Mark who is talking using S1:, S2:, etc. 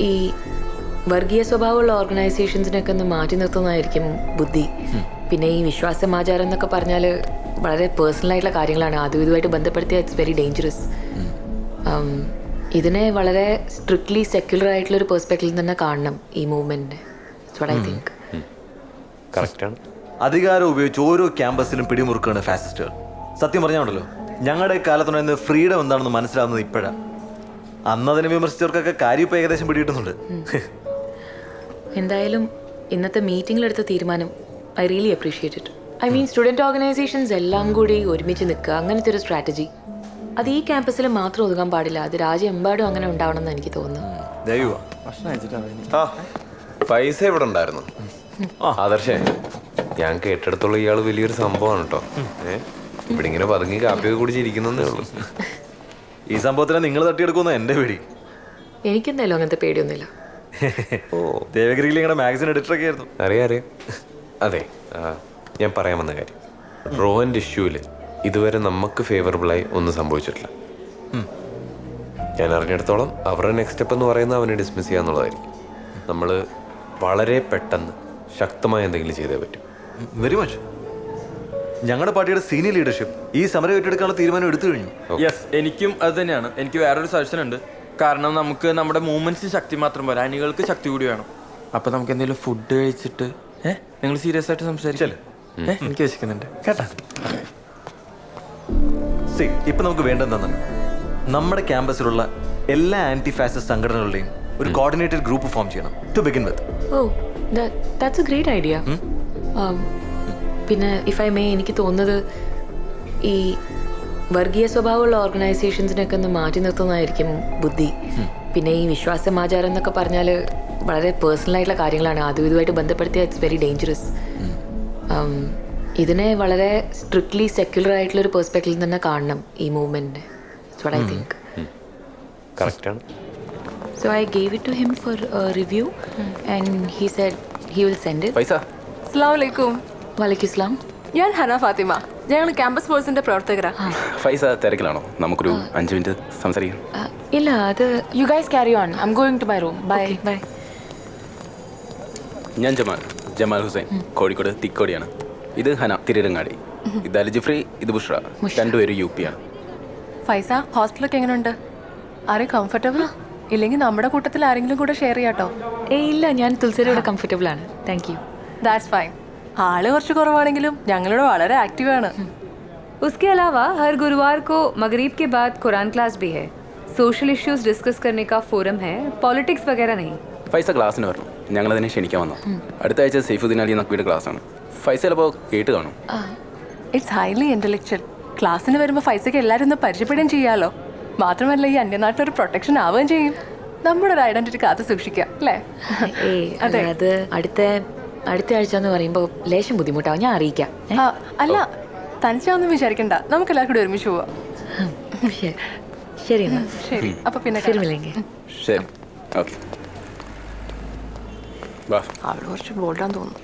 S1: ഈ വർഗീയ സ്വഭാവമുള്ള ഓർഗനൈസേഷൻസിനൊക്കെ ഒന്ന് മാറ്റി നിർത്തുന്നതായിരിക്കും ബുദ്ധി. പിന്നെ ഈ വിശ്വാസമാചാരം എന്നൊക്കെ പറഞ്ഞാൽ വളരെ പേഴ്സണലായിട്ടുള്ള കാര്യങ്ങളാണ്. അതും ഇതുമായിട്ട് ബന്ധപ്പെടുത്തിയാൽ ഇറ്റ്സ് വെരി ഡേഞ്ചറസ്. ഇതിനെ വളരെ സ്ട്രിക്ട്ലി സെക്യുലർ ആയിട്ടുള്ളൊരു പെർസ്പെക്റ്റീവിൽ തന്നെ കാണണം ഈ മൂവ്മെൻറ്റിനെ. That's what I think.
S2: കറക്റ്റാണ്.
S3: അധികാരം ഉപയോഗിച്ച് ഓരോ ക്യാമ്പസിലും പിടിമുറുക്കാണ് ഫാസിസ്റ്റുകൾ. സത്യം പറഞ്ഞാണല്ലോ, ഞങ്ങളുടെ കാലത്തുണ്ടായിരുന്ന ഫ്രീഡം എന്താണെന്ന് മനസ്സിലാവുന്നത് ഇപ്പോഴാണ്. അന്നതിനെ വിമർശിച്ചവർക്കൊക്കെ കാര്യം ഇപ്പോൾ ഏകദേശം പിടികിട്ടുന്നുണ്ട്.
S1: എന്തായാലും ഇന്നത്തെ മീറ്റിങ്ങിലെടുത്ത തീരുമാനം I really appreciate it. I mean student organisations എല്ലാം കൂടി ഒരുമിച്ച് നിൽക്കുക, അങ്ങനത്തെ ഒരു സ്ട്രാറ്റജി അത് ഈ ക്യാമ്പസിൽ മാത്രം ഒതുങ്ങാൻ പാടില്ല. അത് രാജ്യമെമ്പാടും അങ്ങനെ ഉണ്ടാവണം എന്ന് എനിക്ക് തോന്നുന്നു.
S2: പൈസ ഇവിടെ ഉണ്ടായിരുന്നു. ആദർശേ, ഞാൻ കേട്ടെടുത്തുള്ള ഇയാൾ വലിയൊരു സംഭവമാണ് കേട്ടോ. ഇവിടെ ഇങ്ങനെ പതുങ്ങി കാപ്പിയൊക്കെ കുടിച്ചിരിക്കുന്നേ ഉള്ളൂ.
S3: ഈ സംഭവത്തിനെ നിങ്ങൾ തട്ടിയെടുക്കുന്ന എൻ്റെ പേടി.
S1: എനിക്കെന്തായാലും അങ്ങനത്തെ പേടിയൊന്നുമില്ല.
S3: ഓ, ദേവഗിരിയിൽ നിങ്ങളുടെ മാഗസിൻ എഡിറ്ററൊക്കെ ആയിരുന്നു.
S2: അറിയാം. അതെ, ഞാൻ പറയാൻ വന്ന കാര്യം, റോഹൻ്റെ ഇഷ്യൂവിൽ ഇതുവരെ നമുക്ക് ഫേവറബിളായി ഒന്നും സംഭവിച്ചിട്ടില്ല. ഞാൻ അറിഞ്ഞിടത്തോളം അവരുടെ നെക്സ്റ്റ് സ്റ്റെപ്പ് എന്ന് പറയുന്നത് അവനെ ഡിസ്മിസ് ചെയ്യുക എന്നുള്ളതായിരിക്കും. നമ്മൾ വളരെ പെട്ടെന്ന് ശക്തമായ എന്തെങ്കിലും ചെയ്തേ പറ്റും.
S3: Very much. ഞങ്ങളുടെ പാർട്ടിയുടെ സീനിയർ ലീഡർഷിപ്പ് ഈ സമരം ഏറ്റെടുക്കാനുള്ള തീരുമാനം എടുത്തു കഴിഞ്ഞു.
S4: യെസ്, എനിക്കും അത് തന്നെയാണ്. എനിക്ക് വേറൊരു സജഷൻ ഉണ്ട്. കാരണം നമുക്ക് നമ്മുടെ മൂവ്മെന്റ്സിന് ശക്തി മാത്രം പോരാ, അണികൾക്ക് ശക്തി കൂടി വേണം. അപ്പൊ നമുക്ക് എന്തെങ്കിലും ഫുഡ് കഴിച്ചിട്ട് നിങ്ങൾ സീരിയസ് ആയിട്ട് സംസാരിച്ചല്ലേ? എനിക്ക് വിശക്കുന്നുണ്ട് കേട്ടാ.
S3: ഇപ്പൊ നമുക്ക് വേണ്ടതെന്നാണ് നമ്മുടെ ക്യാമ്പസിലുള്ള എല്ലാ ആന്റി ഫാസിസ്റ്റ് സംഘടനകളുടെയും ഒരു കോർഡിനേറ്റഡ് ഗ്രൂപ്പ് ഫോം ചെയ്യണം. To begin with.
S1: Oh, that's a great idea. പിന്നെ ഇഫ് ഐ മേ, എനിക്ക് തോന്നുന്നത് ഈ വർഗീയ സ്വഭാവമുള്ള ഓർഗനൈസേഷൻസിനൊക്കെ ഒന്ന് മാറ്റി നിർത്തുന്നതായിരിക്കും ബുദ്ധി. പിന്നെ ഈ വിശ്വാസമാചാരം എന്നൊക്കെ പറഞ്ഞാൽ വളരെ പേഴ്സണലായിട്ടുള്ള കാര്യങ്ങളാണ്. അതും ഇതുമായിട്ട് ബന്ധപ്പെടുത്തിയാൽ ഇറ്റ്സ് വെരി ഡേഞ്ചറസ്. ഇതിനെ വളരെ സ്ട്രിക്ട്ലി സെക്യുലർ ആയിട്ടുള്ളൊരു പെർസ്പെക്റ്റീവിൽ തന്നെ കാണണം ഈ മൂവ്മെൻറ്റിനെ. That's what I think.
S2: കറക്റ്റാണ്.
S1: So I gave it to him for a review and he said he will send it.
S2: പൈസ.
S5: അസ്സലാമു അലൈക്കും.
S1: വലൈക്കും സ്ലാം.
S5: ഞാൻ ഹന ഫാത്തിമ. ഞങ്ങൾ ക്യാമ്പസ് ഫോഴ്സിന്റെ പ്രവർത്തകരാ.
S6: ഫൈസ തിരക്കിലാണോ? നമുക്കൊരു 5 മിനിറ്റ് സംസാരിക്കാം.
S1: ഇല്ല, അത്
S5: you guys carry on. I am going to my room. Bye.
S1: Bye.
S6: ഞാൻ ജമാൽ ഹുസൈൻ, കോഴിക്കോട് തിക്കോടിയാണ്. ഇത് ഹന, തിരുരങ്ങാടി. ഇത് അൽജിഫ്രി, ഇത് ബുഷ്ര. രണ്ടുപേരും UP ആണ്.
S5: ഫൈസ, ഹോസ്റ്റലൊക്കെ എങ്ങനെയുണ്ട്? ആരെ കംഫർട്ടബിൾ? ഇല്ലെങ്കിൽ നമ്മുടെ കൂട്ടത്തിൽ ആരെങ്കിലും കൂടെ ഷെയർ ചെയ്യാട്ടോ.
S1: ഇല്ല, ഞാൻ തുളസിയുടെ കംഫർട്ടബിൾ ആണ്. Thank you.
S5: That's fine. ആള് കുറച്ച് കുറവാണെങ്കിലും ഞങ്ങളോട് വളരെ ആക്റ്റീവാണ്.
S7: उसके अलावा हर गुरुवार को मगरिब के बाद कुरान क्लास भी है. सोशल इश्यूज डिस्कस करने का फोरम है, पॉलिटिक्स वगैरह नहीं.
S6: ഫൈസ ക്ലാസ്സിന് വരണം. ഞങ്ങളതിനെ ക്ഷണിക്കാൻ വന്നു. അടുത്ത ആഴ്ച സൈഫുദ്ദീൻ അലി നഖ്വിയുടെ ക്ലാസ്സാണ്. ഫൈസ ചിലപ്പോൾ കേട്ട് കാണും.
S5: It's highly intellectual. ക്ലാസ്സിന് വരുമ്പോൾ ഫൈസയ്ക്ക് എല്ലാവരും ഒന്ന് പരിചയപ്പെടുകയും ചെയ്യാമല്ലോ. മാത്രമല്ല ഈ അന്യനാട്ടിലൊരു പ്രൊട്ടക്ഷൻ ആവുകയും ചെയ്യും. നമ്മുടെ ഒരു ഐഡന്റിറ്റി കാത്തു സൂക്ഷിക്കാം അല്ലേ?
S1: അതെ, അത് അടുത്ത ആഴ്ച എന്ന് പറയുമ്പോൾ ലേശം ബുദ്ധിമുട്ടാവും. ഞാൻ അറിയിക്കാം.
S5: അല്ല, തനിച്ചാവൊന്നും വിചാരിക്കണ്ട. നമുക്ക് എല്ലാവർക്കും കൂടി ഒരുമിച്ച് പോവാം.
S1: ശരി എന്നാ.
S5: ശരി, അപ്പൊ പിന്നെ
S6: ശരി, ഓക്കെ.
S5: അവള് കുറച്ച് ബോൾഡാന്ന് തോന്നുന്നു.